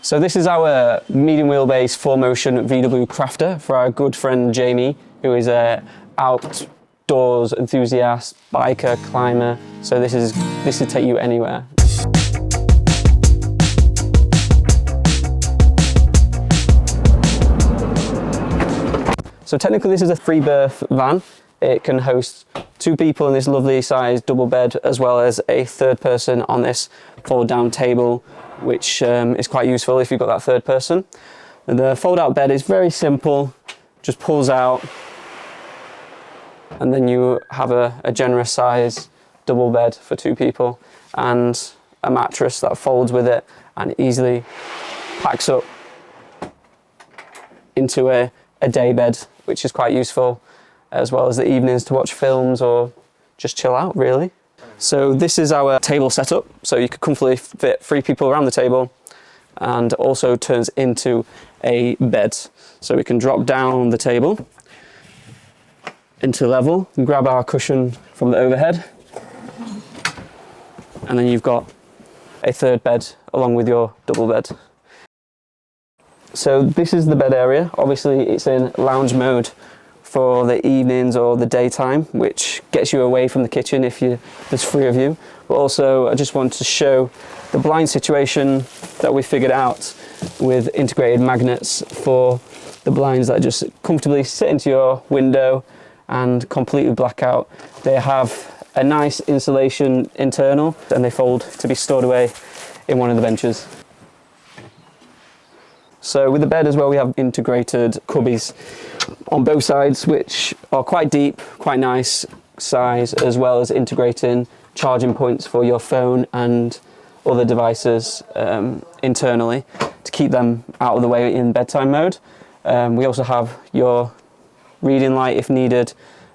So this is our medium wheelbase 4Motion VW Crafter for our good friend Jamie, who is a outdoors enthusiast, biker, climber. So this will take you anywhere. So technically this is a 3-berth van. It can host 2 people in this lovely sized double bed, as well as a third person on this fold down table, which is quite useful if you've got that third person. And the fold out bed is very simple, just pulls out, and then you have a generous size double bed for 2 people and a mattress that folds with it and easily packs up into a day bed, which is quite useful, as well as the evenings to watch films or just chill out, really. So this is our table setup, so you could comfortably fit 3 people around the table, and also turns into a bed. So we can drop down the table into level and grab our cushion from the overhead, and then you've got a third bed along with your double bed. So this is the bed area. Obviously it's in lounge mode for the evenings or the daytime, which gets you away from the kitchen if there's 3 of you. But also I just want to show the blind situation that we figured out with integrated magnets for the blinds that just comfortably sit into your window and completely black out. They have a nice insulation internal and they fold to be stored away in one of the benches. So with the bed as well, we have integrated cubbies on both sides, which are quite deep, quite nice size, as well as integrating charging points for your phone and other devices internally to keep them out of the way in bedtime mode. We also have your reading light if needed,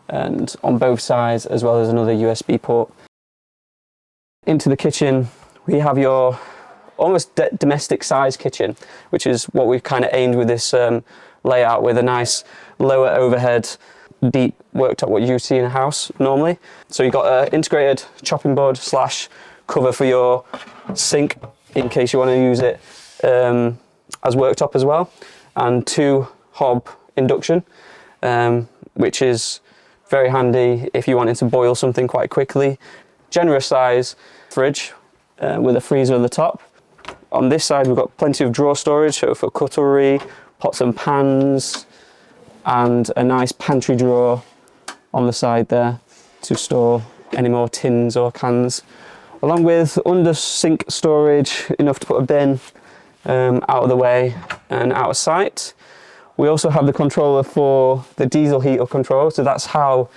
and on both sides, as well as another USB port. Into the kitchen, we have your almost domestic size kitchen, which is what we've kind of aimed with this layout, with a nice lower overhead, deep worktop, what you see in a house normally. So you've got an integrated chopping board / cover for your sink in case you want to use it as worktop as well, and 2 hob induction, which is very handy if you wanted to boil something quite quickly. Generous size fridge with a freezer at the top. On this side we've got plenty of drawer storage, so for cutlery, pots and pans, and a nice pantry drawer on the side there to store any more tins or cans, along with under sink storage, enough to put a bin out of the way and out of sight. We also have the controller for the diesel heater control, so that's how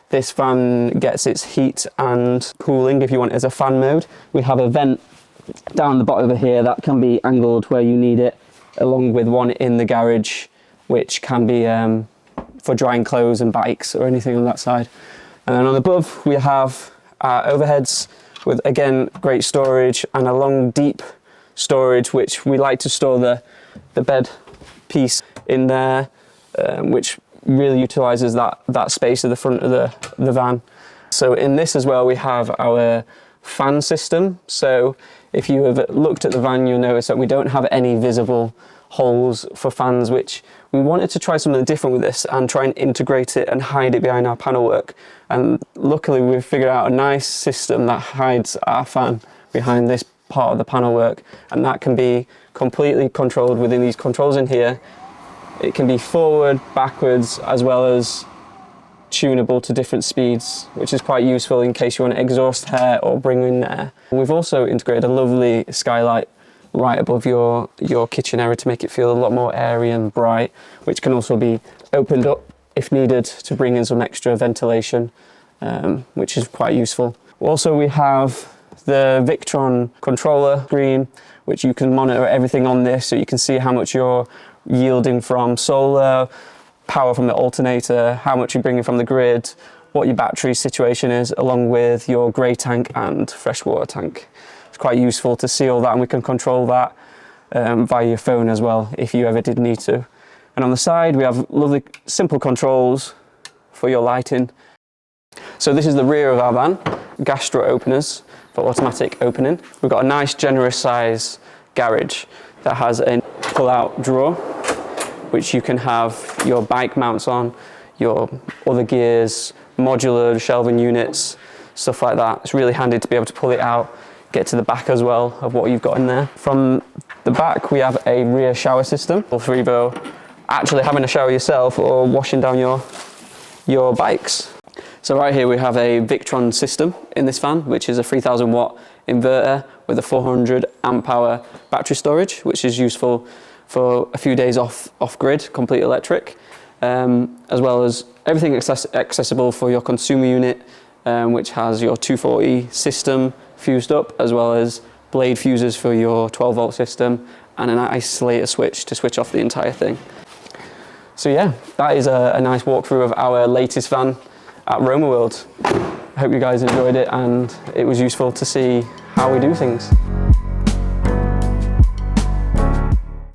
this van gets its heat and cooling if you want it as a fan mode. We have a vent down the bottom over here that can be angled where you need it, along with one in the garage which can be for drying clothes and bikes or anything on that side. And then on above we have our overheads with, again, great storage and a long deep storage, which we like to store the bed piece in there, which really utilises that space at the front of the van. So in this as well we have our fan system. So if you have looked at the van, you'll notice that we don't have any visible holes for fans, which we wanted to try something different with this and try and integrate it and hide it behind our panel work. And luckily we've figured out a nice system that hides our fan behind this part of the panel work, and that can be completely controlled within these controls in here. It can be forward, backwards, as well as tunable to different speeds, which is quite useful in case you want to exhaust air or bring in air. We've also integrated a lovely skylight right above your kitchen area to make it feel a lot more airy and bright, which can also be opened up if needed to bring in some extra ventilation, which is quite useful. Also we have the Victron controller screen, which you can monitor everything on this, so you can see how much you're yielding from solar, power from the alternator, how much you're bringing from the grid, what your battery situation is, along with your grey tank and freshwater tank. It's quite useful to see all that, and we can control that via your phone as well if you ever did need to. And on the side we have lovely simple controls for your lighting. So this is the rear of our van, gas strut openers for automatic opening. We've got a nice generous size garage. that has a pull-out drawer, which you can have your bike mounts on, your other gears, modular shelving units, stuff like that. It's really handy to be able to pull it out, get to the back as well of what you've got in there. From the back, we have a rear shower system for either actually having a shower yourself or washing down your bikes. So right here we have a Victron system in this van, which is a 3000 watt inverter with a 400 amp hour battery storage, which is useful for a few days off grid, complete electric, as well as everything accessible for your consumer unit, which has your 240 system fused up, as well as blade fuses for your 12 volt system and an isolator switch to switch off the entire thing. So yeah, that is a nice walkthrough of our latest van at Romerworld. I hope you guys enjoyed it and it was useful to see how we do things.